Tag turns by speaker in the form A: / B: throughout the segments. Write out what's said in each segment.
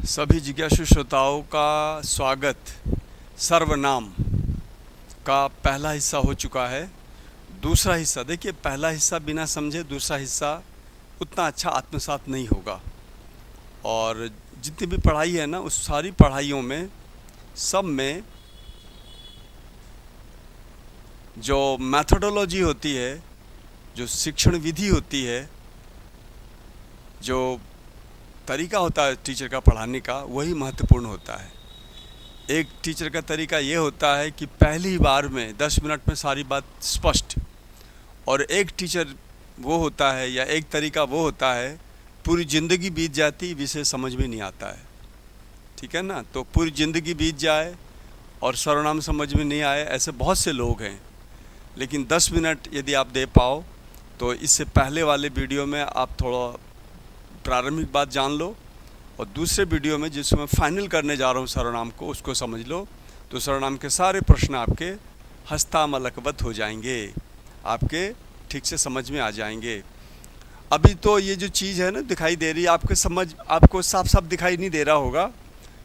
A: सभी जिज्ञासु श्रोताओं का स्वागत। सर्वनाम का पहला हिस्सा हो चुका है। दूसरा हिस्सा देखिए, पहला हिस्सा बिना समझे दूसरा हिस्सा उतना अच्छा आत्मसात नहीं होगा। और जितनी भी पढ़ाई है ना, उस सारी पढ़ाइयों में सब में जो मैथोडोलॉजी होती है, जो शिक्षण विधि होती है, जो तरीका होता है टीचर का पढ़ाने का, वही महत्वपूर्ण होता है। एक टीचर का तरीका ये होता है कि पहली बार में 10 मिनट में सारी बात स्पष्ट, और एक टीचर वो होता है या एक तरीका वो होता है पूरी ज़िंदगी बीत जाती, विषय समझ में नहीं आता है। ठीक है ना? तो पूरी ज़िंदगी बीत जाए और सर्वनाम समझ में नहीं आए, ऐसे बहुत से लोग हैं। लेकिन 10 मिनट यदि आप दे पाओ तो इससे पहले वाले वीडियो में आप थोड़ा प्रारंभिक बात जान लो, और दूसरे वीडियो में जिसमें फाइनल करने जा रहा हूँ सर्वनाम को, उसको समझ लो, तो सर्वनाम के सारे प्रश्न आपके हस्तामलकवत हो जाएंगे, आपके ठीक से समझ में आ जाएंगे। अभी तो ये जो चीज़ है ना दिखाई दे रही है, आपको साफ साफ दिखाई नहीं दे रहा होगा,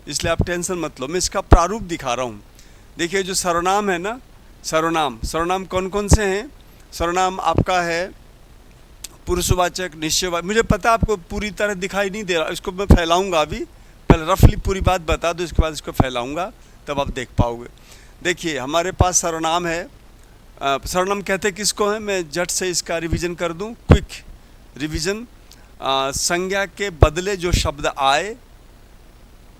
A: इसलिए आप टेंशन मत लो। मैं इसका प्रारूप दिखा रहा हूँ। देखिए, जो सर्वनाम है ना, सर्वनाम कौन कौन से हैं? सर्वनाम आपका है पुरुषवाचक, निश्चयवाचक। मुझे पता है आपको पूरी तरह दिखाई नहीं दे रहा, इसको मैं फैलाऊंगा अभी। पहले रफली पूरी बात बता दो, इसके बाद इसको फैलाऊंगा, तब आप देख पाओगे। देखिए, हमारे पास सर्वनाम है। सर्वनाम कहते किसको है? मैं झट से इसका रिवीजन कर दूं, क्विक रिवीजन। संज्ञा के बदले जो शब्द आए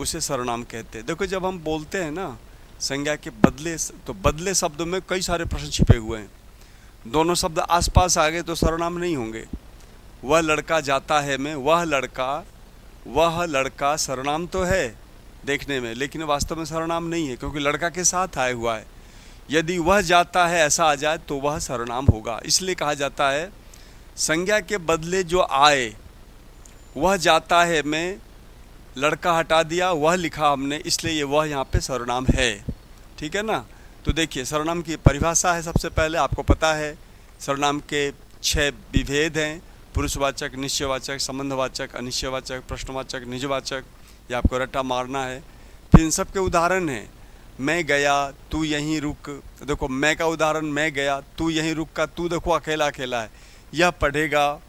A: उसे सर्वनाम कहते हैं। देखो, जब हम बोलते हैं ना संज्ञा के बदले, तो बदले शब्दों में कई सारे प्रश्न छिपे हुए हैं। दोनों शब्द आसपास आ गए तो सर्वनाम नहीं होंगे। वह लड़का जाता है में वह लड़का सर्वनाम तो है देखने में, लेकिन वास्तव में सर्वनाम नहीं है, क्योंकि लड़का के साथ आया हुआ है। यदि वह जाता है ऐसा आ जाए तो वह सर्वनाम होगा। इसलिए कहा जाता है संज्ञा के बदले जो आए, वह जाता है में लड़का हटा दिया, वह लिखा हमने, इसलिए ये वह यहाँ पे सर्वनाम है। ठीक है ना? तो देखिए, सर्वनाम की परिभाषा है। सबसे पहले आपको पता है सर्वनाम के 6 विभेद हैं: पुरुषवाचक, निश्चयवाचक, संबंधवाचक, अनिश्चयवाचक, प्रश्नवाचक, निजवाचक। ये आपको रट्टा मारना है। फिर इन सब के उदाहरण हैं। मैं गया, तू यहीं रुक। देखो, मैं का उदाहरण, मैं गया, तू यहीं रुक का तू देखो अकेला अकेला है। यह पढ़ेगा,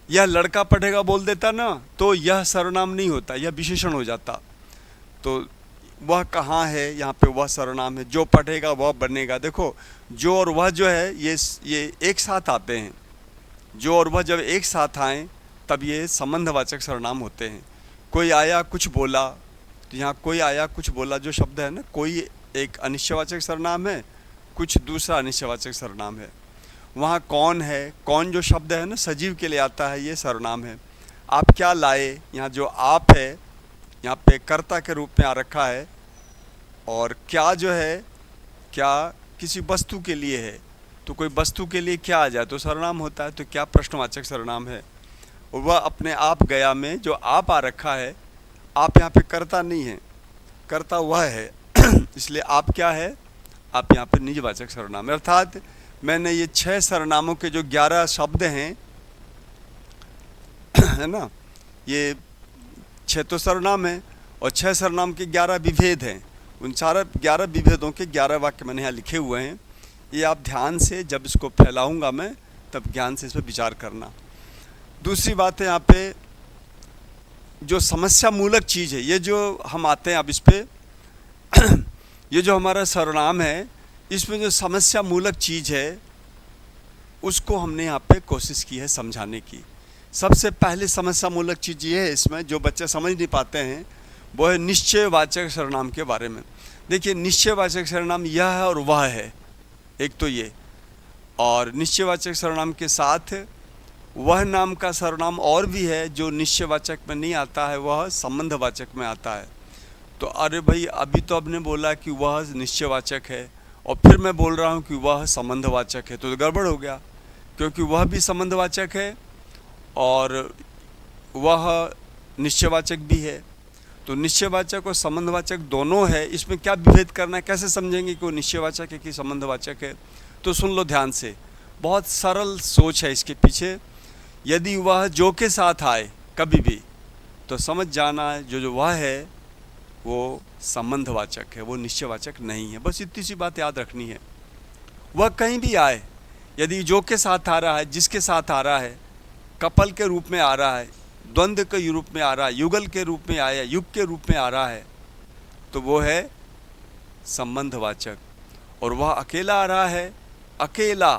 A: यह लड़का पढ़ेगा बोल देता ना, तो यह सर्वनाम नहीं होता, यह विशेषण हो जाता। तो वह कहाँ है, यहाँ पे वह सर्वनाम है। जो पढ़ेगा वह बनेगा। देखो, जो और वह जो है ये एक साथ आते हैं। जो और वह जब एक साथ आए तब ये संबंधवाचक सर्वनाम होते हैं। कोई आया कुछ बोला, तो यहाँ कोई आया कुछ बोला जो शब्द है ना, कोई एक अनिश्चयवाचक सर्वनाम है, कुछ दूसरा अनिश्चयवाचक सर्वनाम है। वहाँ कौन है, कौन जो शब्द है ना सजीव के लिए आता है, ये सर्वनाम है। आप क्या लाए, यहाँ जो आप है यहाँ पे कर्ता के रूप में आ रखा है, और क्या जो है, क्या किसी वस्तु के लिए है, तो कोई वस्तु के लिए क्या आ जाए तो सर्वनाम होता है। तो क्या प्रश्नवाचक सर्वनाम है। और वह अपने आप गया में जो आप आ रखा है, आप यहाँ पे कर्ता नहीं है, कर्ता वह है इसलिए आप क्या है, आप यहाँ पे निजवाचक सर्वनाम है। अर्थात मैंने ये 6 सर्वनामों के जो 11 शब्द हैं है ना, ये 6 तो सर्वनाम है और 6 सर्वनाम के 11 विभेद हैं। उन 11 विभेदों के 11 वाक्य मैंने यहाँ लिखे हुए हैं। ये आप ध्यान से, जब इसको फैलाऊंगा मैं, तब ज्ञान से इस पर विचार करना। दूसरी बात है, यहाँ पे जो समस्या मूलक चीज़ है, ये जो हम आते हैं अब इस पे ये जो हमारा सर्वनाम है, इसमें जो समस्या मूलक चीज़ है उसको हमने यहाँ पे कोशिश की है समझाने की। सबसे पहले समस्या मूलक चीज़ ये है इसमें, जो बच्चे समझ नहीं पाते हैं, वो है निश्चयवाचक सर्वनाम के बारे में। देखिए, निश्चयवाचक सर्वनाम यह है और वह है, एक तो ये, और निश्चयवाचक सर्वनाम के साथ वह नाम का सर्वनाम और भी है जो निश्चयवाचक में नहीं आता है, वह संबंधवाचक में आता है। तो अरे भाई, अभी तो आपने बोला कि वह निश्चयवाचक है और फिर मैं बोल रहा हूँ कि वह संबंधवाचक है, तो गड़बड़ हो गया, क्योंकि वह भी संबंधवाचक है और वह निश्चयवाचक भी है। तो निश्चयवाचक और संबंधवाचक दोनों है, इसमें क्या विभेद करना है, कैसे समझेंगे कि वो निश्चयवाचक है कि संबंधवाचक है? तो सुन लो ध्यान से, बहुत सरल सोच है इसके पीछे। यदि वह जो के साथ आए कभी भी, तो समझ जाना जो वह है वो संबंधवाचक है, वो निश्चयवाचक नहीं है। बस इतनी सी बात याद रखनी है। वह कहीं भी आए, यदि जो के साथ आ रहा है, जिसके साथ आ रहा है, कपल के रूप में आ रहा है, द्वंद्व के रूप में आ रहा है, युगल के रूप में आया, युग के रूप में आ रहा है, तो वो है संबंधवाचक। और वह अकेला आ रहा है, अकेला,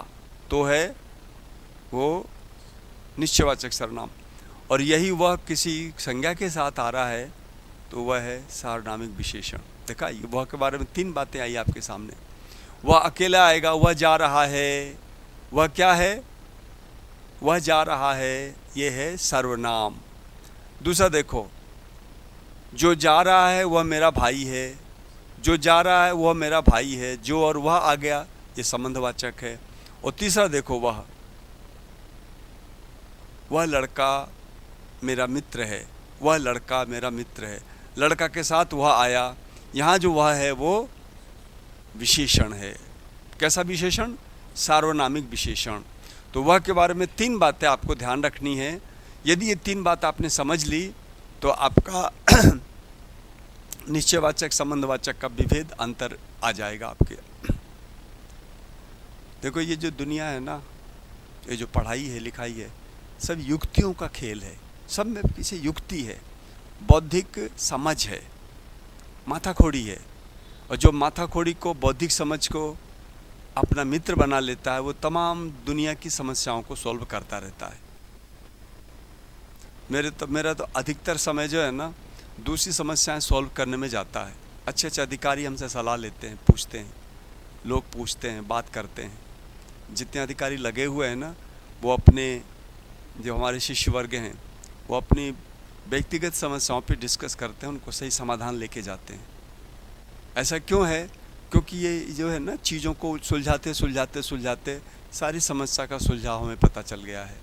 A: तो है वो निश्चयवाचक सर्वनाम। और यही वह किसी संज्ञा के साथ आ रहा है तो वह है सार्वनामिक विशेषण। देखा, वह के बारे में 3 बातें आई आपके सामने। वह अकेला आएगा, वह जा रहा है, वह क्या है, वह जा रहा है, ये है सर्वनाम। दूसरा देखो, जो जा रहा है वह मेरा भाई है, जो जा रहा है वह मेरा भाई है, जो और वह आ गया, ये संबंधवाचक है। और तीसरा देखो, वह लड़का मेरा मित्र है, वह लड़का मेरा मित्र है, लड़का के साथ वह आया, यहाँ जो वह है वो विशेषण है। कैसा विशेषण? सार्वनामिक विशेषण। तो वह के बारे में 3 बातें आपको ध्यान रखनी है। यदि ये 3 बात आपने समझ ली तो आपका निश्चयवाचक संबंधवाचक का विभेद अंतर आ जाएगा आपके। देखो, ये जो दुनिया है ना, ये जो पढ़ाई है, लिखाई है, सब युक्तियों का खेल है। सब में पीछे युक्ति है, बौद्धिक समझ है, माथाखोड़ी है। और जो माथाखोड़ी को, बौद्धिक समझ को अपना मित्र बना लेता है, वो तमाम दुनिया की समस्याओं को सॉल्व करता रहता है। मेरा तो अधिकतर समय जो है ना, दूसरी समस्याएं सॉल्व करने में जाता है। अच्छे अच्छे अधिकारी हमसे सलाह लेते हैं, पूछते हैं, लोग पूछते हैं, बात करते हैं। जितने अधिकारी लगे हुए हैं ना, वो अपने, जो हमारे शिष्य वर्ग हैं, वो अपनी व्यक्तिगत समस्याओं पे डिस्कस करते हैं, उनको सही समाधान लेके जाते हैं। ऐसा क्यों है? क्योंकि ये जो है ना, चीज़ों को सुलझाते सुलझाते सुलझाते सारी समस्या का सुलझाव हमें पता चल गया है।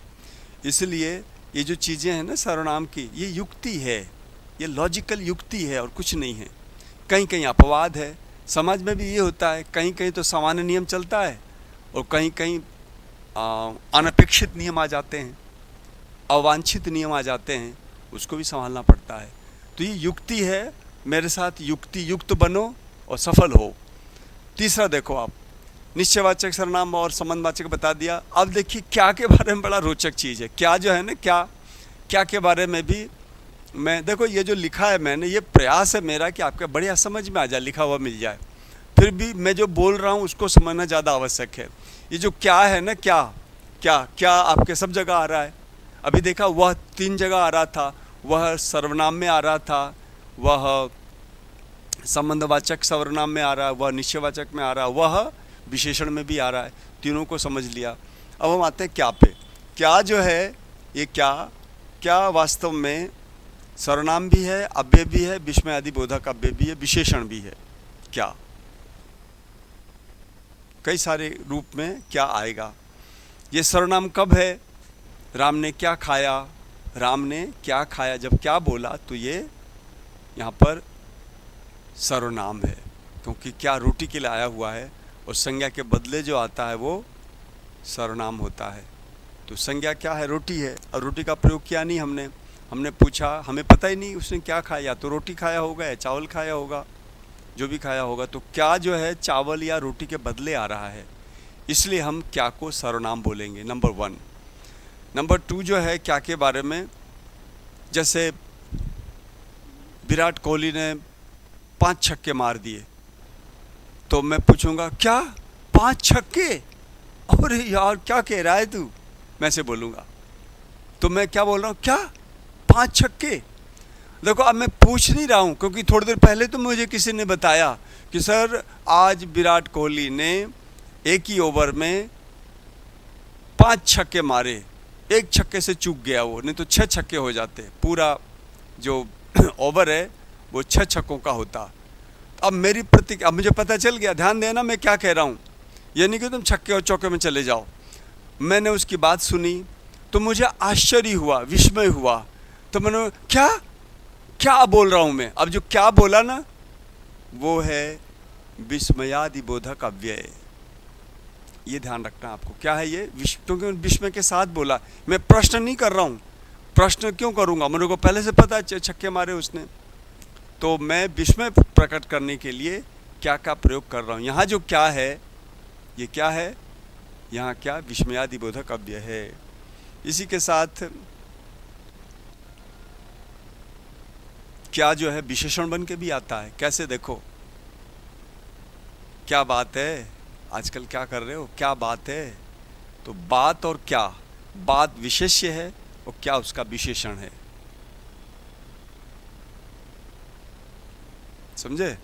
A: इसलिए ये जो चीज़ें हैं ना सर्वनाम की, ये युक्ति है, ये लॉजिकल युक्ति है और कुछ नहीं है। कहीं कहीं अपवाद है, समाज में भी ये होता है, कहीं कहीं तो सामान्य नियम चलता है और कहीं कहीं अनपेक्षित नियम आ जाते हैं, अवांछित नियम आ जाते हैं, उसको भी संभालना पड़ता है। तो ये युक्ति है, मेरे साथ युक्ति युक्त बनो और सफल हो। तीसरा देखो, आप निश्चयवाचक सर्वनाम और संबंधवाचक बता दिया। अब देखिए क्या के बारे में बड़ा रोचक चीज़ है। क्या जो है ना, क्या के बारे में भी मैं, देखो ये जो लिखा है मैंने, ये प्रयास है मेरा कि आपके बढ़िया समझ में आ जाए, लिखा हुआ मिल जाए। फिर भी मैं जो बोल रहा हूँ उसको समझना ज़्यादा आवश्यक है। ये जो क्या है ना, क्या आपके सब जगह आ रहा है। अभी देखा, वह 3 जगह आ रहा था, वह सर्वनाम में आ रहा था, वह संबंधवाचक सर्वनाम में आ रहा है, वह निश्चयवाचक में आ रहा है, वह विशेषण में भी आ रहा है। तीनों को समझ लिया। अब हम आते हैं क्या पे। क्या जो है, ये क्या वास्तव में सर्वनाम भी है, अव्यय भी है, विस्मय आदि बोधक अव्यय भी है, विशेषण भी है। क्या कई सारे रूप में क्या आएगा। ये सर्वनाम कब है? राम ने क्या खाया, राम ने क्या खाया, जब क्या बोला तो ये यहाँ पर सर्वनाम है, क्योंकि क्या रोटी के लिए आया हुआ है और संज्ञा के बदले जो आता है वो सर्वनाम होता है। तो संज्ञा क्या है? रोटी है। और रोटी का प्रयोग किया नहीं हमने पूछा, हमें पता ही नहीं उसने क्या खाया, तो रोटी खाया होगा या चावल खाया होगा, जो भी खाया होगा। तो क्या जो है चावल या रोटी के बदले आ रहा है, इसलिए हम क्या को सर्वनाम बोलेंगे, नंबर 1। नंबर 2 जो है क्या के बारे में, जैसे विराट कोहली ने 5 छक्के मार दिए, तो मैं पूछूंगा क्या 5 छक्के? अरे यार क्या कह रहा है तू, मैं से बोलूँगा। तो मैं क्या बोल रहा हूँ, क्या 5 छक्के? देखो अब मैं पूछ नहीं रहा हूँ, क्योंकि थोड़ी देर पहले तो मुझे किसी ने बताया कि सर आज विराट कोहली ने एक ही ओवर में 5 छक्के मारे, 1 छक्के से चूक गया वो, नहीं तो 6 छक्के हो जाते। पूरा जो ओवर है वो 6 छक्कों का होता। अब मेरी प्रतिक्रिया, अब मुझे पता चल गया, ध्यान देना मैं क्या कह रहा हूँ, ये नहीं कि तुम छक्के और चौके में चले जाओ। मैंने उसकी बात सुनी तो मुझे आश्चर्य हुआ, विस्मय हुआ। तो मैंने क्या बोल रहा हूँ मैं? अब जो क्या बोला ना, वो है विस्मयादि बोधक अव्यय। ये ध्यान रखना आपको, क्या है ये? क्योंकि विस्मय के साथ बोला, मैं प्रश्न नहीं कर रहा हूँ, प्रश्न क्यों करूँगा, मेरे को पहले से पता है छक्के मारे उसने। तो मैं विस्मय प्रकट करने के लिए क्या क्या प्रयोग कर रहा हूँ। यहाँ जो क्या है, ये क्या है, यहाँ क्या विस्मयादिबोधक अव्यय है। इसी के साथ क्या जो है विशेषण बन के भी आता है। कैसे, देखो क्या बात है, आजकल क्या कर रहे हो, क्या बात है। तो बात और क्या, बात विशेष्य है और क्या उसका विशेषण है, समझे।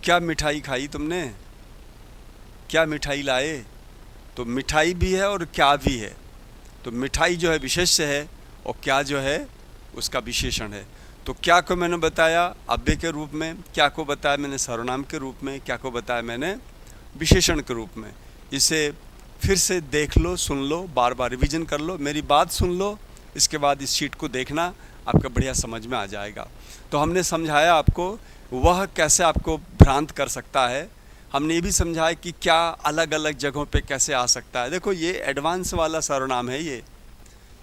A: क्या मिठाई खाई तुमने, क्या मिठाई लाए, तो मिठाई भी है और क्या भी है। तो मिठाई जो है विशेष्य है और क्या जो है उसका विशेषण है। तो क्या को मैंने बताया अव्यय के रूप में, क्या को बताया मैंने सर्वनाम के रूप में, क्या को बताया मैंने विशेषण के रूप में। इसे फिर से देख लो, सुन लो, बार बार रिवीजन कर लो, मेरी बात सुन लो, इसके बाद इस शीट को देखना, आपका बढ़िया समझ में आ जाएगा। तो हमने समझाया आपको वह कैसे आपको भ्रांत कर सकता है। हमने ये भी समझाया कि क्या अलग अलग जगहों पे कैसे आ सकता है। देखो ये एडवांस वाला सर्वनाम है, ये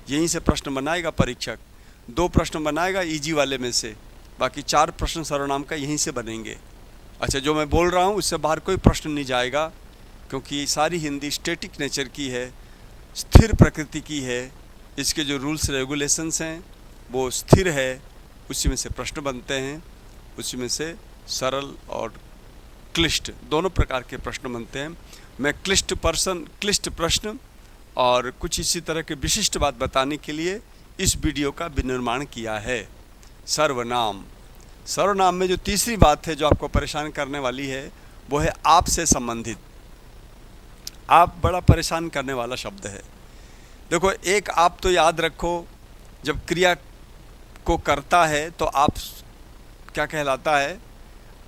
A: यहीं से प्रश्न बनाएगा परीक्षक, 2 प्रश्न बनाएगा इजी वाले में से, बाकी 4 प्रश्न सर्वनाम का यहीं से बनेंगे। अच्छा, जो मैं बोल रहा हूँ उससे बाहर कोई प्रश्न नहीं जाएगा, क्योंकि सारी हिंदी स्टैटिक नेचर की है, स्थिर प्रकृति की है। इसके जो रूल्स रेगुलेशंस हैं वो स्थिर है, उसी में से प्रश्न बनते हैं, उसी में से सरल और क्लिष्ट दोनों प्रकार के प्रश्न बनते हैं। मैं क्लिष्ट प्रश्न और कुछ इसी तरह के विशिष्ट बात बताने के लिए इस वीडियो का विनिर्माण किया है। सर्वनाम, सर्वनाम में जो तीसरी बात है जो आपको परेशान करने वाली है वो है आप से संबंधित। आप बड़ा परेशान करने वाला शब्द है। देखो एक आप तो याद रखो, जब क्रिया को करता है तो आप क्या कहलाता है,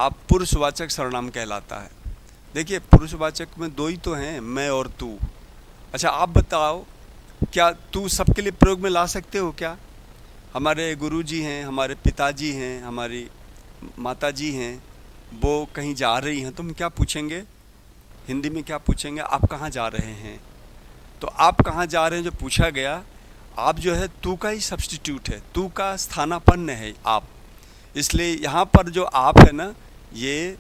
A: आप पुरुषवाचक सर्वनाम कहलाता है। देखिए पुरुषवाचक में 2 ही तो हैं, मैं और तू। अच्छा आप बताओ, क्या तू सबके लिए प्रयोग में ला सकते हो क्या। हमारे गुरुजी हैं, हमारे पिताजी हैं, हमारी माताजी हैं, वो कहीं जा रही हैं, तुम क्या पूछेंगे हिंदी में, क्या पूछेंगे, आप कहाँ जा रहे हैं। तो आप कहाँ जा रहे हैं जो पूछा गया, आप जो है तू का ही सब्स्टिट्यूट है, तू का स्थानापन्न है आप। इसलिए यहाँ पर जो आप है ना, ये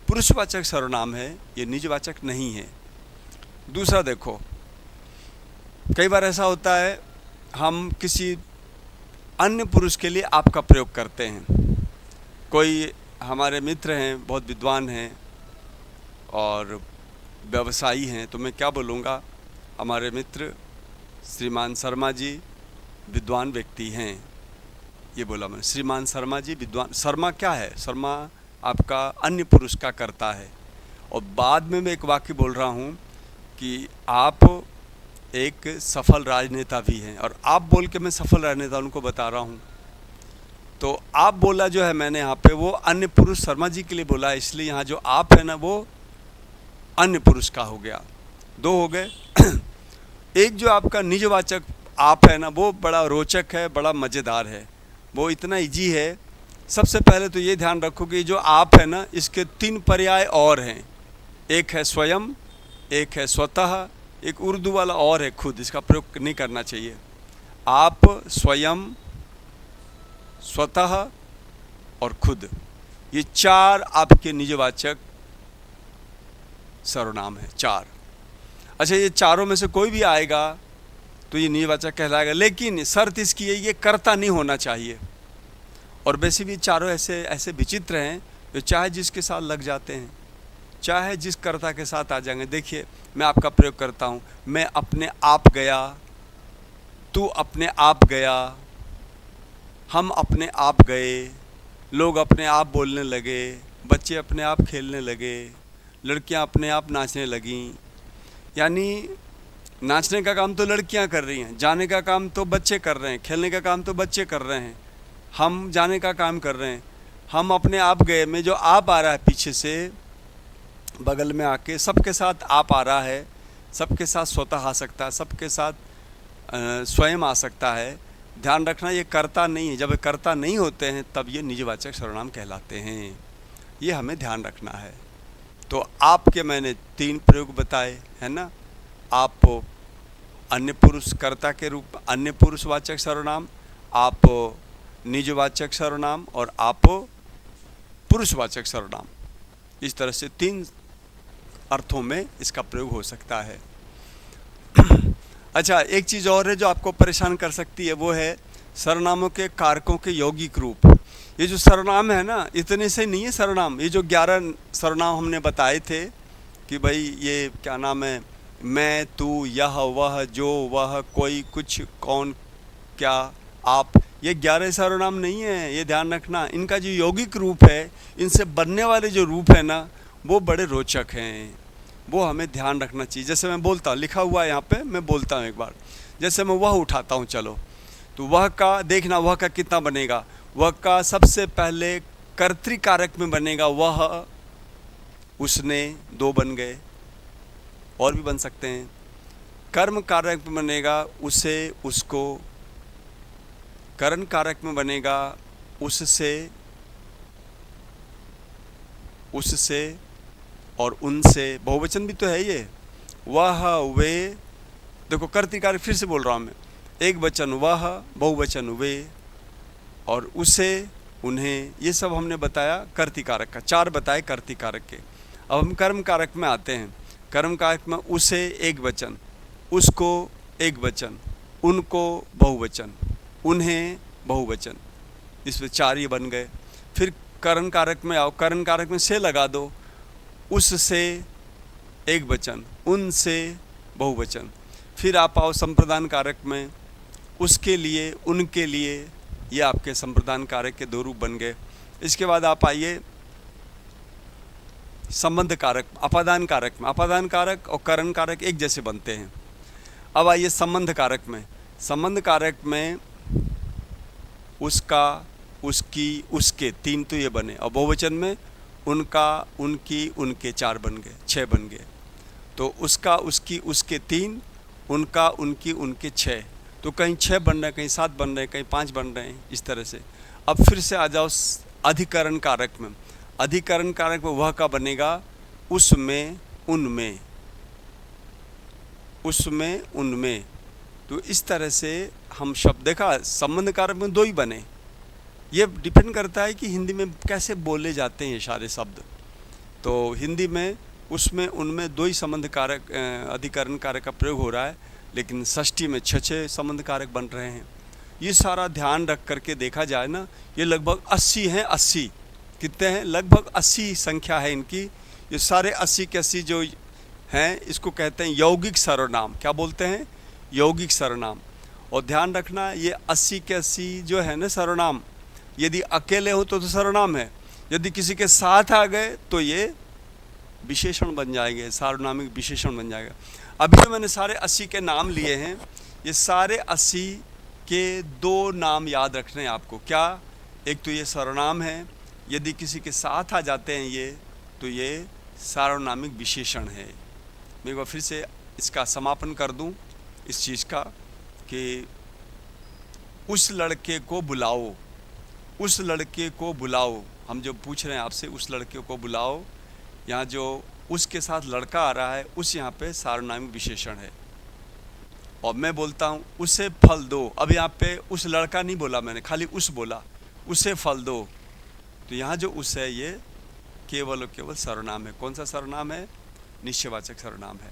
A: पुरुषवाचक सर्वनाम है, ये निजवाचक नहीं है। दूसरा देखो, कई बार ऐसा होता है हम किसी अन्य पुरुष के लिए आपका प्रयोग करते हैं। कोई हमारे मित्र हैं, बहुत विद्वान हैं और व्यवसायी हैं, तो मैं क्या बोलूँगा, हमारे मित्र श्रीमान शर्मा जी विद्वान व्यक्ति हैं, ये बोला मैंने, श्रीमान शर्मा जी विद्वान। शर्मा क्या है, शर्मा आपका अन्य पुरुष का करता है। और बाद में मैं एक वाक्य बोल रहा हूँ कि आप एक सफल राजनेता भी हैं, और आप बोल के मैं सफल राजनेता उनको बता रहा हूँ। तो आप बोला जो है मैंने यहाँ पे वो अन्य पुरुष शर्मा जी के लिए बोला है, इसलिए यहाँ जो आप है ना वो अन्य पुरुष का हो गया, 2 हो गए। एक जो आपका निजवाचक आप है ना वो बड़ा रोचक है, बड़ा मज़ेदार है, वो इतना इजी है। सबसे पहले तो ये ध्यान रखो कि जो आप है ना इसके 3 पर्याय और हैं। एक है स्वयं, एक है स्वतः, एक उर्दू वाला और है खुद, इसका प्रयोग नहीं करना चाहिए। आप, स्वयं, स्वतः और खुद, ये 4 आपके निजवाचक सर्वनाम है, 4। अच्छा ये चारों में से कोई भी आएगा तो ये निजवाचक कहलाएगा, लेकिन शर्त इसकी है ये कर्ता नहीं होना चाहिए। और वैसे भी चारों ऐसे विचित्र हैं जो चाहे जिसके साथ लग जाते हैं, चाहे जिस कर्ता के साथ आ जाएंगे। देखिए मैं आपका प्रयोग करता हूँ, मैं अपने आप गया, तू अपने आप गया, हम अपने आप गए, लोग अपने आप बोलने लगे, बच्चे अपने आप खेलने लगे, लड़कियाँ अपने आप नाचने लगीं। यानी नाचने का काम तो लड़कियाँ कर रही हैं, जाने का काम तो बच्चे कर रहे हैं, खेलने का काम तो बच्चे कर रहे हैं, हम जाने का काम कर रहे हैं। हम अपने आप गए में जो आप आ रहा है पीछे से बगल में आके, सबके साथ आप आ रहा है, सबके साथ स्वतः आ सकता है, सबके साथ स्वयं आ सकता है। ध्यान रखना ये कर्ता नहीं है, जब ये कर्ता नहीं होते हैं तब ये निजवाचक सर्वनाम कहलाते हैं, ये हमें ध्यान रखना है। तो आपके मैंने 3 प्रयोग बताए हैं ना, आप अन्य पुरुष कर्ता के रूप, अन्य पुरुषवाचक सर्वनाम, आप निजवाचक सर्वनाम और आप पुरुषवाचक सर्वनाम। इस तरह से 3 अर्थों में इसका प्रयोग हो सकता है। अच्छा, एक चीज़ और है जो आपको परेशान कर सकती है, वो है सर्वनामों के कारकों के यौगिक रूप। ये जो सर्वनाम है ना, इतने से नहीं है सर्वनाम। ये जो 11 सर्वनाम हमने बताए थे कि भाई ये क्या नाम है, मैं, तू, यह, वह, जो, वह, कोई, कुछ, कौन, क्या, आप, ये 11 सर्वनाम नहीं है, ये ध्यान रखना। इनका जो यौगिक रूप है, इनसे बनने वाले जो रूप है ना, वो बड़े रोचक हैं, वो हमें ध्यान रखना चाहिए। जैसे मैं बोलता हूँ, लिखा हुआ है यहाँ पे, मैं बोलता हूँ एक बार। जैसे मैं वह उठाता हूँ, चलो, तो वह का देखना, वह का कितना बनेगा। वह का सबसे पहले कर्तृकारक में बनेगा वह, उसने, 2 बन गए, और भी बन सकते हैं। कर्म कारक में बनेगा उसे, उसको। करण कारक में बनेगा उससे, उससे और उनसे। बहुवचन भी तो है ये, वह, वे। देखो कर्तृकारक फिर से बोल रहा हूँ मैं, एक वचन वह, बहुवचन वे और उसे, उन्हें। ये सब हमने बताया कर्तृकारक का, 4 बताए कर्तृकारक के। अब हम कर्म कारक में आते हैं। कर्म कारक में उसे एक वचन, उसको एक वचन, उनको बहुवचन, उन्हें बहुवचन। इसमें 4 ये बन गए। फिर करण कारक में आओ, करण कारक में से लगा दो, उससे एक वचन, उनसे बहुवचन। फिर आप आओ संप्रदान कारक में, उसके लिए, उनके लिए, ये आपके संप्रदान कारक के 2 रूप बन गए। इसके बाद आप आइए संबंध कारक, अपादान कारक में। अपादान कारक और करण कारक एक जैसे बनते हैं। अब आइए संबंध कारक में। संबंध कारक में उसका, उसकी, उसके, 3 तो ये बने, और बहुवचन में उनका, उनकी, उनके 4 बन गए, 6 बन गए। तो उसका, उसकी, उसके 3, उनका, उनकी, उनके 6। तो कहीं 6 बन रहे हैं, कहीं 7 बन रहे हैं, कहीं 5 बन रहे हैं, इस तरह से। अब फिर से आ जाओ अधिकरण कारक में। अधिकरण कारक में वह का बनेगा उसमें, उनमें, उसमें, उनमें। तो इस तरह से हम शब्द, देखा संबंध कारक में 2 ही बने। ये डिपेंड करता है कि हिंदी में कैसे बोले जाते हैं ये सारे शब्द। तो हिंदी में उसमें, उनमें 2 ही संबंध कारक, अधिकरण कारक का प्रयोग हो रहा है, लेकिन षष्ठी में 6 संबंध कारक बन रहे हैं। ये सारा ध्यान रख करके देखा जाए ना, ये लगभग 80 हैं। 80 कितने हैं? लगभग 80 संख्या है इनकी। ये सारे 80 के 80 जो हैं, इसको कहते हैं यौगिक सर्वनाम। क्या बोलते हैं? यौगिक सर्वनाम। और ध्यान रखना, ये 80 के 80 जो है ना सर्वनाम, यदि अकेले हो तो सर्वनाम है, यदि किसी के साथ आ गए तो ये विशेषण बन जाएंगे, सार्वनामिक विशेषण बन जाएगा। अभी जो मैंने सारे 80 के नाम लिए हैं, ये सारे 80 के 2 नाम याद रखने हैं आपको। क्या? एक तो ये सर्वनाम है, यदि किसी के साथ आ जाते हैं ये, तो ये सार्वनामिक विशेषण है। मैं एक बार फिर से इसका समापन कर दूं इस चीज़ का, कि उस लड़के को बुलाओ, उस लड़के को बुलाओ। हम जो पूछ रहे हैं आपसे, उस लड़के को बुलाओ, यहाँ जो उसके साथ लड़का आ रहा है, उस यहाँ पे सार्वनामिक विशेषण है। और मैं बोलता हूँ उसे फल दो। अब यहाँ पे उस लड़का नहीं बोला मैंने, खाली उस बोला, उसे फल दो। तो यहाँ जो उस है, ये केवल और केवल सर्वनाम है। कौन सा सर्वनाम है? निश्चयवाचक सर्वनाम है।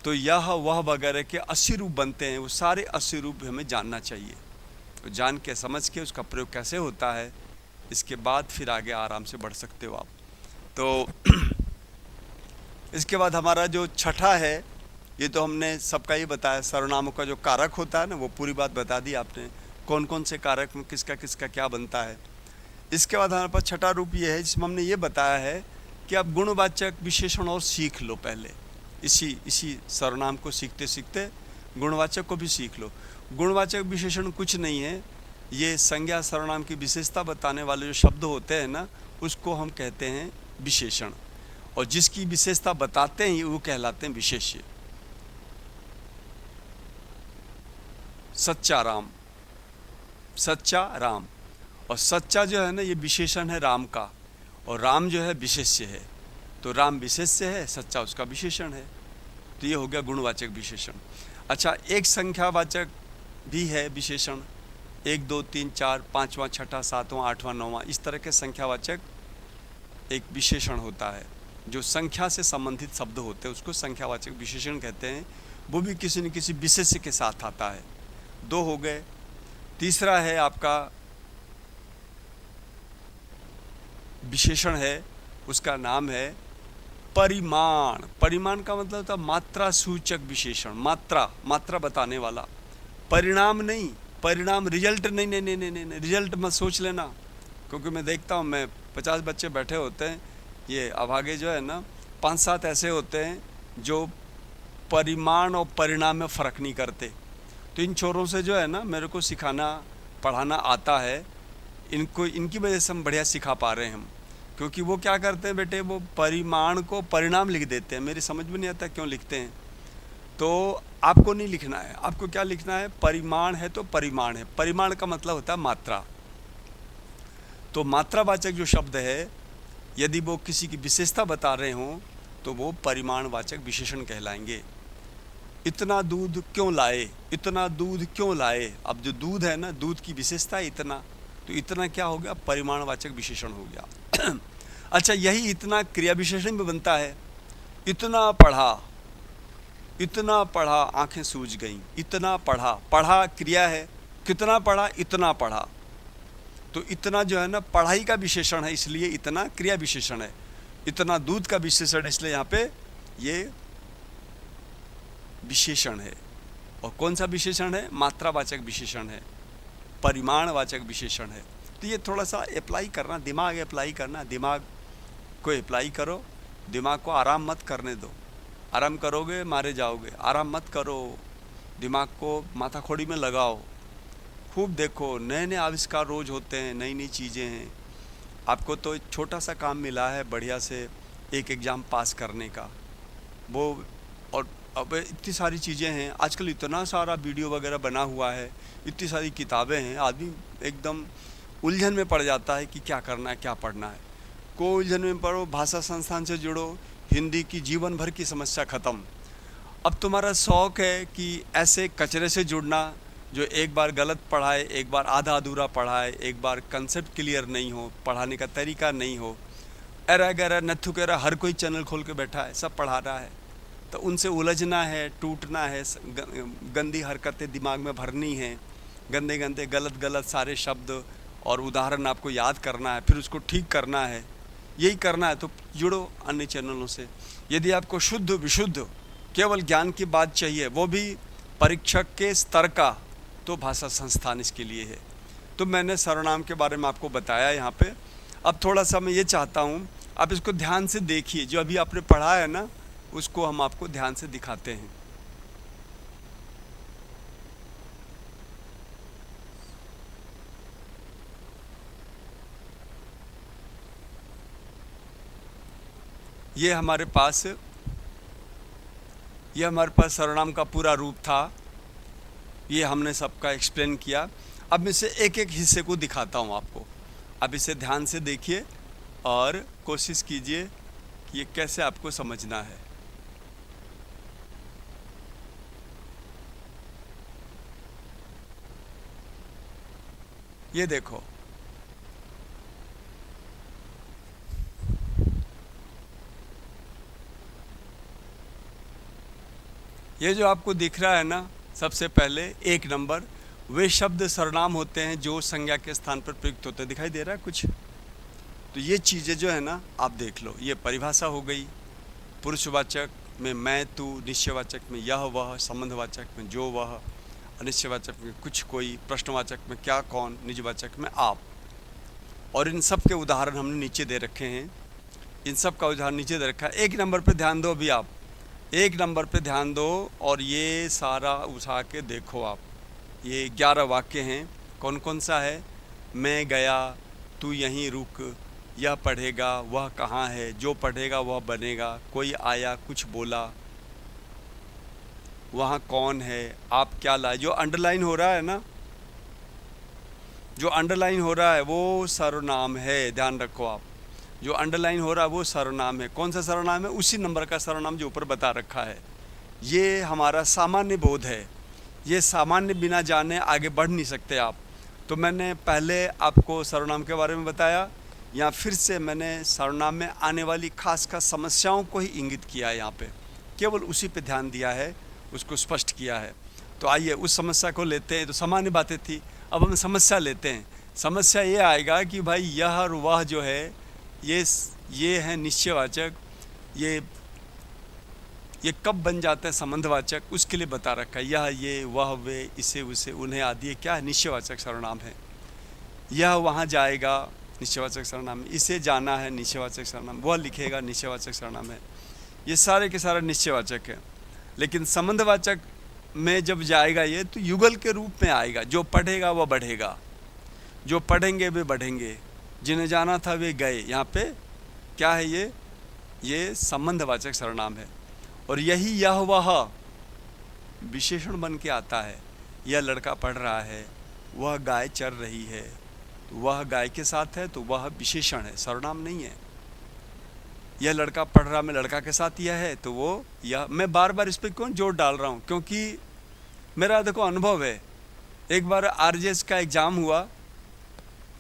A: तो यह, वह वगैरह के 80 रूप बनते हैं। वो सारे 80 रूप हमें जानना चाहिए। तो जान के, समझ के उसका प्रयोग कैसे होता है, इसके बाद फिर आगे आराम से बढ़ सकते हो आप। तो इसके बाद हमारा जो छठा है, ये तो हमने सबका ही बताया। सर्वनामों का जो कारक होता है ना, वो पूरी बात बता दी आपने, कौन कौन से कारक में किसका किसका क्या बनता है। इसके बाद हमारे पास छठा रूप ये है, जिसमें हमने ये बताया है कि आप गुणवाचक विशेषण और सीख लो पहले। इसी सर्वनाम को सीखते सीखते गुणवाचक को भी सीख लो। गुणवाचक विशेषण कुछ नहीं है, ये संज्ञा सर्वनाम की विशेषता बताने वाले जो शब्द होते हैं ना, उसको हम कहते हैं विशेषण। और जिसकी विशेषता बताते हैं वो कहलाते हैं विशेष्य। सच्चा राम, सच्चा राम। और सच्चा जो है ना, ये विशेषण है राम का, और राम जो है विशेष्य है। तो राम विशेष्य है, सच्चा उसका विशेषण है। तो ये हो गया गुणवाचक विशेषण। अच्छा, एक संख्यावाचक भी है विशेषण, 1 2 3 4 5वां 6ठा 7वां 8वां 9वां, इस तरह के संख्यावाचक एक विशेषण होता है। जो संख्या से संबंधित शब्द होते हैं उसको संख्यावाचक विशेषण कहते हैं। वो भी किसी न किसी विशेष्य के साथ आता है। 2 हो गए। तीसरा है आपका विशेषण है, उसका नाम है परिमाण। परिमाण का मतलब होता है मात्रा सूचक विशेषण, मात्रा बताने वाला। परिणाम नहीं, परिणाम रिजल्ट नहीं, नहीं नहीं नहीं नहीं, रिजल्ट मत सोच लेना, क्योंकि मैं देखता हूँ, मैं 50 बच्चे बैठे होते हैं, ये अभागे जो है ना 5-7 ऐसे होते हैं जो परिमाण और परिणाम में फ़र्क नहीं करते। तो इन छोरों से जो है ना मेरे को सिखाना पढ़ाना आता है, इनको इनकी वजह से हम बढ़िया सिखा पा रहे हैं हम। क्योंकि वो क्या करते हैं बेटे, वो परिमाण को परिणाम लिख देते हैं। मेरी समझ में नहीं आता क्यों लिखते हैं। तो आपको नहीं लिखना है, आपको क्या लिखना है, परिमाण है तो परिमाण है। परिमाण का मतलब होता है मात्रा। तो मात्रावाचक जो शब्द है, यदि वो किसी की विशेषता बता रहे हों तो वो परिमाणवाचक विशेषण कहलाएंगे। इतना दूध क्यों लाए, इतना दूध क्यों लाए। अब जो दूध है ना, दूध की विशेषता है इतना, तो इतना क्या हो गया, परिमाणवाचक विशेषण हो गया। अच्छा, यही इतना क्रिया विशेषण में बनता है। इतना पढ़ा, इतना पढ़ा आंखें सूज गईं। इतना पढ़ा, पढ़ा क्रिया है, कितना पढ़ा, इतना पढ़ा। तो इतना जो है ना पढ़ाई का विशेषण है, इसलिए इतना क्रिया विशेषण है। इतना दूध का विशेषण है, इसलिए यहाँ पे ये विशेषण है। और कौन सा विशेषण है, मात्रावाचक विशेषण है, परिमाणवाचक विशेषण है। तो ये थोड़ा सा अप्लाई करना, दिमाग अप्लाई करना, दिमाग को अप्लाई करो, दिमाग को आराम मत करने दो। आराम करोगे मारे जाओगे, आराम मत करो, दिमाग को माथाखोड़ी में लगाओ, खूब देखो। नए नए आविष्कार रोज होते हैं, नई नई चीज़ें हैं। आपको तो एक छोटा सा काम मिला है बढ़िया से एक एग्ज़ाम पास करने का, वो, और अब इतनी सारी चीज़ें हैं आजकल, इतना सारा वीडियो वगैरह बना हुआ है, इतनी सारी किताबें हैं, आदमी एकदम उलझन में पड़ जाता है कि क्या करना है, क्या पढ़ना है। को उलझन में पढ़ो, भाषा संस्थान से जुड़ो, हिंदी की जीवन भर की समस्या ख़त्म। अब तुम्हारा शौक़ है कि ऐसे कचरे से जुड़ना जो एक बार गलत पढ़ाए, एक बार आधा अधूरा पढ़ाए, एक बार कंसेप्ट क्लियर नहीं हो, पढ़ाने का तरीका नहीं हो, एरा गैरा नत्थु कैरा हर कोई चैनल खोल के बैठा है, सब पढ़ा रहा है। तो उनसे उलझना है, टूटना है, गंदी हरकतें दिमाग में भरनी है, गंदे गंदे गलत गलत सारे शब्द और उदाहरण आपको याद करना है, फिर उसको ठीक करना है, यही करना है। तो जुड़ो अन्य चैनलों से। यदि आपको शुद्ध विशुद्ध केवल ज्ञान की बात चाहिए, वो भी परीक्षक के स्तर का, तो भाषा संस्थान इसके लिए है। तो मैंने सर्वनाम के बारे में आपको बताया यहाँ पे। अब थोड़ा सा मैं ये चाहता हूँ आप इसको ध्यान से देखिए, जो अभी आपने पढ़ा है ना उसको हम आपको ध्यान से दिखाते हैं। ये हमारे पास सर्वनाम का पूरा रूप था। ये हमने सबका एक्सप्लेन किया। अब मैं इसे एक एक हिस्से को दिखाता हूँ आपको। अब इसे ध्यान से देखिए और कोशिश कीजिए कि ये कैसे आपको समझना है। ये देखो, ये जो आपको दिख रहा है ना, सबसे पहले 1 नंबर, वे शब्द सर्वनाम होते हैं जो संज्ञा के स्थान पर प्रयुक्त होते हैं। दिखाई दे रहा है कुछ? तो ये चीज़ें जो है ना आप देख लो। ये परिभाषा हो गई, पुरुषवाचक में मैं तू, निश्चयवाचक में यह वह, संबंधवाचक में जो वह, अनिश्चयवाचक में कुछ कोई, प्रश्नवाचक में क्या कौन, निजवाचक में आप। और इन सब के उदाहरण हमने नीचे दे रखे हैं। इन सब का उदाहरण नीचे दे रखा है। 1 नंबर पर ध्यान दो। अभी आप 1 नंबर पे ध्यान दो और ये सारा उठा के देखो आप। ये 11 वाक्य हैं। कौन कौन सा है? मैं गया, तू यहीं रुक, यह पढ़ेगा, वह कहाँ है, जो पढ़ेगा वह बनेगा, कोई आया कुछ बोला, वहाँ कौन है, आप क्या लाए। जो अंडरलाइन हो रहा है ना, जो अंडरलाइन हो रहा है वो सर्वनाम है, ध्यान रखो आप। जो अंडरलाइन हो रहा है वो सर्वनाम है। कौन सा सर्वनाम है? उसी नंबर का सर्वनाम जो ऊपर बता रखा है। ये हमारा सामान्य बोध है। ये सामान्य बिना जाने आगे बढ़ नहीं सकते आप। तो मैंने पहले आपको सर्वनाम के बारे में बताया, या फिर से मैंने सर्वनाम में आने वाली खास समस्याओं को ही इंगित किया है। यहाँ पे केवल उसी पे ध्यान दिया है, उसको स्पष्ट किया है। तो आइए उस समस्या को लेते हैं। तो सामान्य बातें थी, अब हम समस्या लेते हैं। समस्या ये आएगा कि भाई यह और वह जो है ये है निश्चयवाचक, ये कब बन जाता है संबंधवाचक, उसके लिए बता रखा है। यह, ये, वह, वे, इसे, उसे, उन्हें आदि, ये क्या है? निश्चयवाचक सर्वनाम है। यह वहाँ जाएगा, निश्चयवाचक सर्वनाम है। इसे जाना है, निश्चयवाचक सर्वनाम। वह लिखेगा, निश्चयवाचक सर्वनाम है। ये सारे के सारे निश्चयवाचक है। लेकिन संबंधवाचक में जब जाएगा ये, तो युगल के रूप में आएगा। जो पढ़ेगा वह बढ़ेगा, जो पढ़ेंगे वे बढ़ेंगे, जिन्हें जाना था वे गए। यहाँ पे क्या है? ये संबंधवाचक सर्वनाम है। और यही यह वह विशेषण बन के आता है। यह लड़का पढ़ रहा है, वह गाय चर रही है, तो वह गाय के साथ है, तो वह विशेषण है, सर्वनाम नहीं है। यह लड़का पढ़ रहा, मैं लड़का के साथ यह है, तो वो यह। मैं बार बार इस पर क्यों जोर डाल रहा हूँ? क्योंकि मेरा देखो अनुभव है। एक बार आरजेएस का एग्ज़ाम हुआ,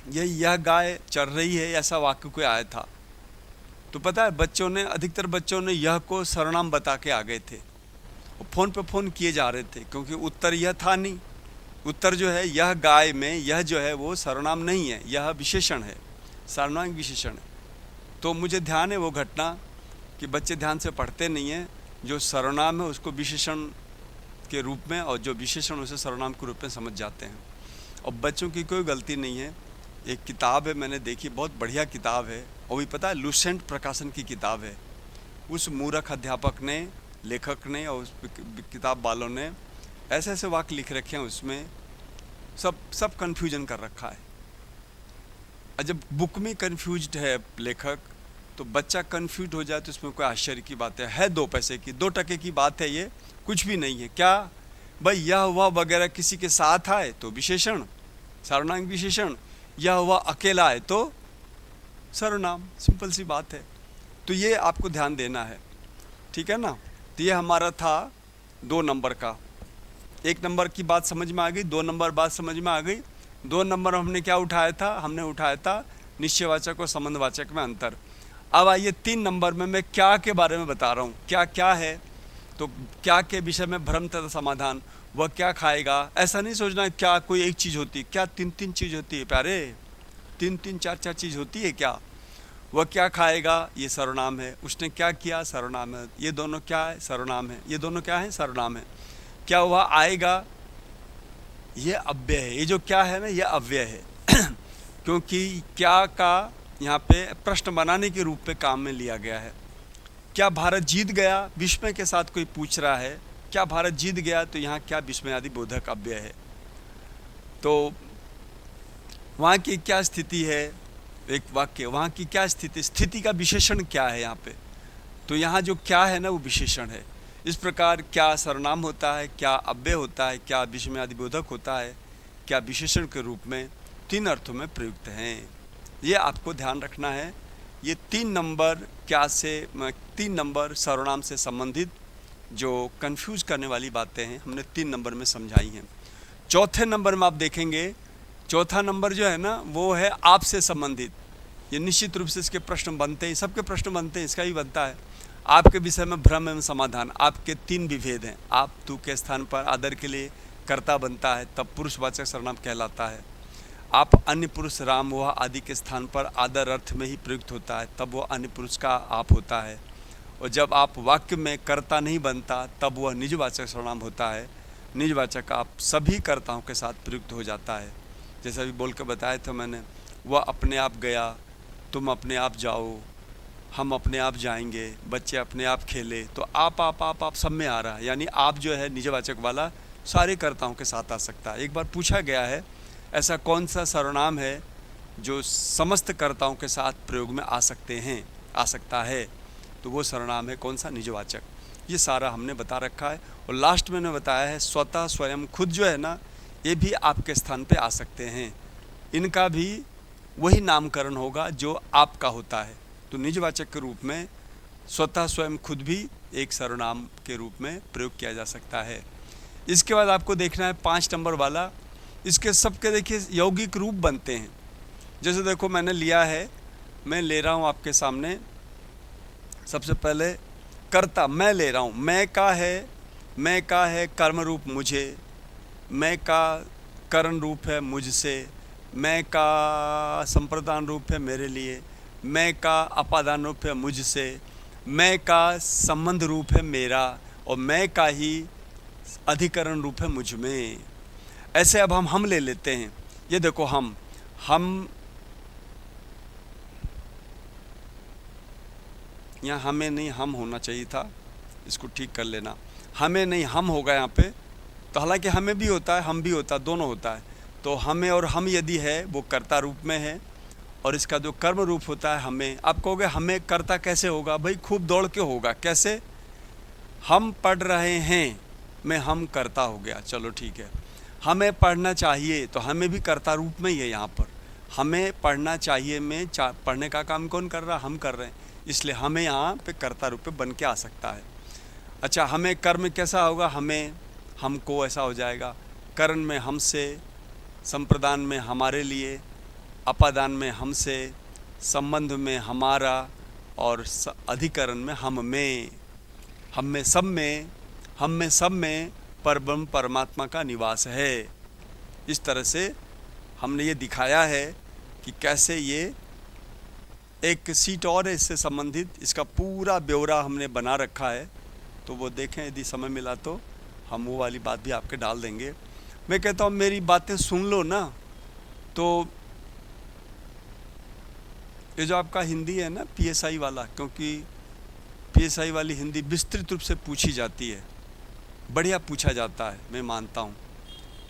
A: यह गाय चर रही है ऐसा वाक्य कोई आया था। तो पता है बच्चों ने, अधिकतर बच्चों ने यह को सर्वनाम बता के आ गए थे। और फ़ोन पे फ़ोन किए जा रहे थे, क्योंकि उत्तर यह था नहीं। उत्तर जो है यह गाय में, यह जो है वो सर्वनाम नहीं है, यह विशेषण है, सार्वनामिक विशेषण है। तो मुझे ध्यान है वो घटना कि बच्चे ध्यान से पढ़ते नहीं हैं। जो सर्वनाम है उसको विशेषण के रूप में, और जो विशेषण उसे सर्वनाम के रूप में समझ जाते हैं। और बच्चों की कोई गलती नहीं है। एक किताब है, मैंने देखी, बहुत बढ़िया किताब है, और भी पता है लुसेंट प्रकाशन की किताब है। उस मूर्ख अध्यापक ने, लेखक ने और उस किताब वालों ने ऐसे ऐसे वाक्य लिख रखे हैं, उसमें सब कन्फ्यूजन कर रखा है। और जब बुक में कन्फ्यूज्ड है लेखक, तो बच्चा कन्फ्यूज हो जाए तो इसमें कोई आश्चर्य की बात है 2 पैसे की, 2 टके की बात है, ये कुछ भी नहीं है। क्या भाई? यह वह वगैरह किसी के साथ आए तो विशेषण, सार्वनामिक विशेषण। यह वह अकेला है तो सर्वनाम, सिंपल सी बात है। तो ये आपको ध्यान देना है, ठीक है ना? तो ये हमारा था 2 नंबर का। 1 नंबर की बात समझ में आ गई, 2 नंबर बात समझ में आ गई। 2 नंबर हमने क्या उठाया था? हमने उठाया था निश्चयवाचक और संबंधवाचक में अंतर। अब आइए 3 नंबर में मैं क्या के बारे में बता रहा हूँ। क्या क्या है? तो क्या के विषय में भ्रम तथा समाधान। वह क्या खाएगा, ऐसा नहीं सोचना है क्या कोई एक चीज़ होती है, क्या 3 चीज़ होती है प्यारे, 3 4 चीज़ होती है क्या? वह क्या खाएगा, ये सर्वनाम है। उसने क्या किया, सर्वनाम है। ये दोनों क्या है, सर्वनाम है। ये दोनों क्या है, सर्वनाम है। क्या वह आएगा, ये अव्यय है। ये जो क्या है ना, ये अव्यय है क्योंकि क्या का यहाँ पे प्रश्न बनाने के रूप में काम में लिया गया है। क्या भारत जीत गया, विस्मय के साथ कोई पूछ रहा है, क्या भारत जीत गया, तो यहाँ क्या विस्मयादि बोधक अव्यय है। तो वहाँ की क्या स्थिति है, एक वाक्य, वहाँ की क्या स्थिति, स्थिति का विशेषण क्या है यहाँ पे। तो यहाँ जो क्या है ना वो विशेषण है। इस प्रकार क्या सर्वनाम होता है, क्या अव्यय होता है, क्या विस्मयादि बोधक होता है, क्या विशेषण के रूप में 3 अर्थों में प्रयुक्त हैं। ये आपको ध्यान रखना है। ये 3 नंबर क्या से, 3 नंबर सर्वनाम से संबंधित जो कंफ्यूज करने वाली बातें हैं, हमने 3 नंबर में समझाई हैं। चौथे नंबर में आप देखेंगे, चौथा नंबर जो है ना वो है आपसे संबंधित। ये निश्चित रूप से इसके प्रश्न बनते हैं, सबके प्रश्न बनते हैं, इसका भी बनता है। आपके विषय में भ्रम एवं समाधान, आपके 3 विभेद हैं। आप तू के स्थान पर आदर के लिए कर्ता बनता है, तब पुरुषवाचक सर्वनाम कहलाता है। आप अन्य पुरुष राम वह आदि के स्थान पर आदर अर्थ में ही प्रयुक्त होता है, तब वह अन्य पुरुष का आप होता है। और जब आप वाक्य में कर्ता नहीं बनता, तब वह निजवाचक सर्वनाम होता है। निजवाचक आप सभी कर्ताओं के साथ प्रयुक्त हो जाता है। जैसे अभी बोल के बताया था मैंने, वह अपने आप गया, तुम अपने आप जाओ, हम अपने आप जाएंगे, बच्चे अपने आप खेले। तो आप सब में आ रहा है, यानी आप जो है निजवाचक वाला सारे कर्ताओं के साथ आ सकता है। एक बार पूछा गया है, ऐसा कौन सा सर्वनाम है जो समस्त कर्ताओं के साथ प्रयोग में आ सकता है, तो वो सर्वनाम है कौन सा, निजवाचक। ये सारा हमने बता रखा है। और लास्ट में बताया है स्वतः, स्वयं, खुद जो है ना, ये भी आपके स्थान पे आ सकते हैं। इनका भी वही नामकरण होगा जो आपका होता है। तो निजवाचक के रूप में स्वतः, स्वयं, खुद भी एक सर्वनाम के रूप में प्रयोग किया जा सकता है। इसके बाद आपको देखना है 5 नंबर वाला, इसके सबके देखिए यौगिक रूप बनते हैं। जैसे देखो मैंने लिया है, मैं ले रहा हूँ आपके सामने, सबसे पहले कर्ता मैं ले रहा हूँ, मैं का है कर्म रूप मुझे, मैं का करण रूप है मुझसे, मैं का संप्रदान रूप है मेरे लिए, मैं का अपादान रूप है मुझसे, मैं का संबंध रूप है मेरा, और मैं का ही अधिकरण रूप है मुझ में। ऐसे अब हम ले लेते हैं। ये देखो हम यहाँ हमें नहीं हम होना चाहिए था, इसको ठीक कर लेना। हमें नहीं हम होगा यहाँ पे, तो हालांकि हमें भी होता है हम भी होता है, दोनों होता है। तो हमें और हम यदि है वो कर्ता रूप में है, और इसका जो कर्म रूप होता है हमें। आप कहोगे हमें कर्ता कैसे होगा? भाई खूब दौड़ के होगा। कैसे? हम पढ़ रहे हैं में हम कर्ता हो गया, चलो ठीक है। हमें पढ़ना चाहिए, तो हमें भी कर्ता रूप में ही है यहाँ पर। हमें पढ़ना चाहिए में पढ़ने का काम कौन कर रहा? हम कर रहे हैं, इसलिए हमें यहाँ पे कर्ता रूप में बन के आ सकता है। अच्छा, हमें कर्म कैसा होगा? हमें हमको ऐसा हो जाएगा। करण में हमसे, संप्रदान में हमारे लिए, अपादान में हमसे, संबंध में हमारा, और अधिकरण में हम में सब में परब्रह्म परमात्मा का निवास है। इस तरह से हमने ये दिखाया है कि कैसे ये एक सीट और है इससे संबंधित, इसका पूरा ब्यौरा हमने बना रखा है। तो वो देखें, यदि समय मिला तो हम वो वाली बात भी आपके डाल देंगे। मैं कहता हूँ मेरी बातें सुन लो ना। तो ये जो आपका हिंदी है ना PSI वाला, क्योंकि PSI वाली हिंदी विस्तृत रूप से पूछी जाती है, बढ़िया पूछा जाता है, मैं मानता हूँ।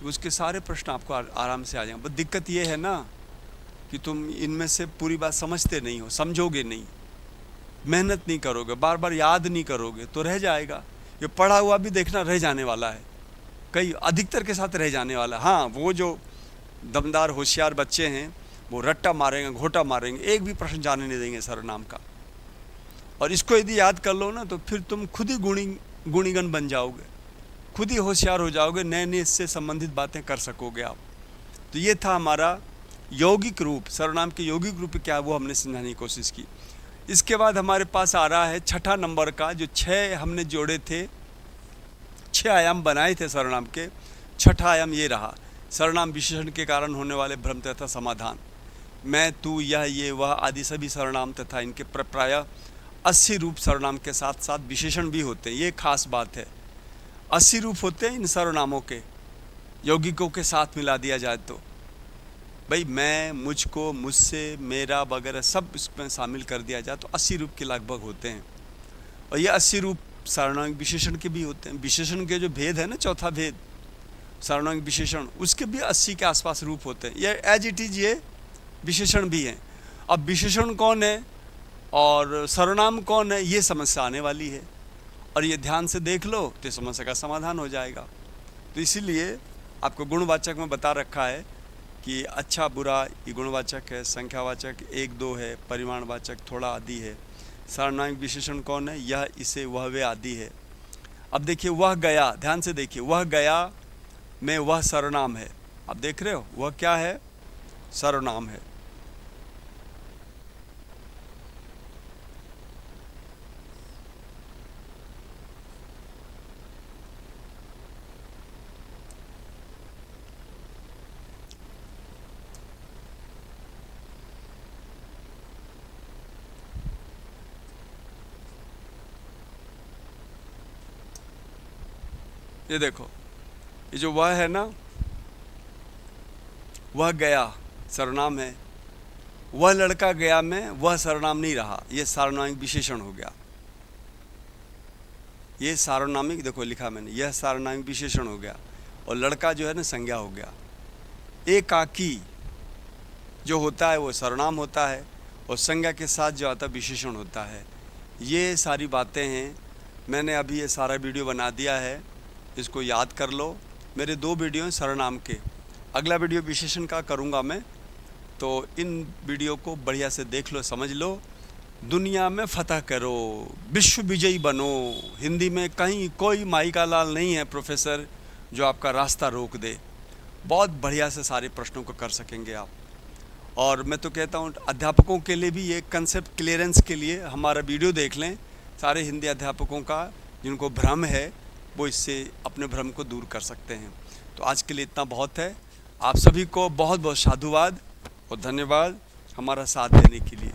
A: तो उसके सारे प्रश्न आपको आराम से आ जाएंगे। बस दिक्कत ये है ना कि तुम इनमें से पूरी बात समझते नहीं हो, समझोगे नहीं, मेहनत नहीं करोगे, बार बार याद नहीं करोगे, तो रह जाएगा। ये पढ़ा हुआ भी देखना रह जाने वाला है, कई अधिकतर के साथ रह जाने वाला है। हाँ, वो जो दमदार होशियार बच्चे हैं वो रट्टा मारेंगे, घोटा मारेंगे, एक भी प्रश्न जाने नहीं देंगे सर्वनाम का। और इसको यदि याद कर लो ना, तो फिर तुम खुद ही गुणीगण बन जाओगे, खुद ही होशियार हो जाओगे, नए नए इससे संबंधित बातें कर सकोगे आप। तो ये था हमारा यौगिक रूप, सर्वनाम के यौगिक रूप क्या है वो हमने समझाने की कोशिश की। इसके बाद हमारे पास आ रहा है 6ठा नंबर का, जो 6 हमने जोड़े थे, 6 आयाम बनाए थे सर्वनाम के। 6ठा आयाम ये रहा, सर्वनाम विशेषण के कारण होने वाले भ्रम तथा समाधान। मैं, तू, यह, ये, वह आदि सभी सर्वनाम तथा इनके प्रायः 80 रूप सर्वनाम के साथ साथ विशेषण भी होते हैं। ये खास बात है, 80 रूप होते हैं इन सर्वनामों के, यौगिकों के साथ मिला दिया जाए तो। भाई मैं, मुझको, मुझसे, मेरा वगैरह सब इसमें शामिल कर दिया जाए तो 80 रूप के लगभग होते हैं। और ये 80 रूप सर्वनाम विशेषण के भी होते हैं। विशेषण के जो भेद है ना, चौथा भेद सर्वनाम विशेषण, उसके भी 80 के आसपास रूप होते हैं। ये एज इट इज ये विशेषण भी हैं। अब विशेषण कौन है और सर्वनाम कौन है, ये समस्या आने वाली है, और ये ध्यान से देख लो तो समस्या का समाधान हो जाएगा। तो इसीलिए आपको गुणवाचक में बता रखा है कि अच्छा बुरा ये गुणवाचक है, संख्यावाचक 1 2 है, परिमाणवाचक थोड़ा आदि है। सार्वनामिक विशेषण कौन है? यह, इसे, वह, वे आदि है। अब देखिए वह गया, ध्यान से देखिए, वह गया में वह सर्वनाम है। आप देख रहे हो वह क्या है? सर्वनाम है। ये देखो, ये जो वह है ना, वह गया सर्वनाम है। वह लड़का गया में वह सर्वनाम नहीं रहा, ये सार्वनामिक विशेषण हो गया। ये सार्वनामिक, देखो लिखा मैंने, यह सार्वनामिक विशेषण हो गया, और लड़का जो है ना संज्ञा हो गया। एकाकी जो होता है वो सर्वनाम होता है, और संज्ञा के साथ जो आता है विशेषण होता है। ये सारी बातें हैं, मैंने अभी ये सारा वीडियो बना दिया है, इसको याद कर लो। मेरे 2 वीडियो हैं सर्वनाम के, अगला वीडियो विशेषण का करूँगा मैं, तो इन वीडियो को बढ़िया से देख लो, समझ लो, दुनिया में फतह करो, विश्व विजयी बनो। हिंदी में कहीं कोई माई का लाल नहीं है प्रोफेसर जो आपका रास्ता रोक दे। बहुत बढ़िया से सारे प्रश्नों को कर सकेंगे आप। और मैं तो कहता हूँ अध्यापकों के लिए भी ये कंसेप्ट क्लियरेंस के लिए हमारा वीडियो देख लें, सारे हिंदी अध्यापकों का जिनको भ्रम है वो इससे अपने भ्रम को दूर कर सकते हैं। तो आज के लिए इतना बहुत है। आप सभी को बहुत बहुत साधुवाद और धन्यवाद हमारा साथ देने के लिए।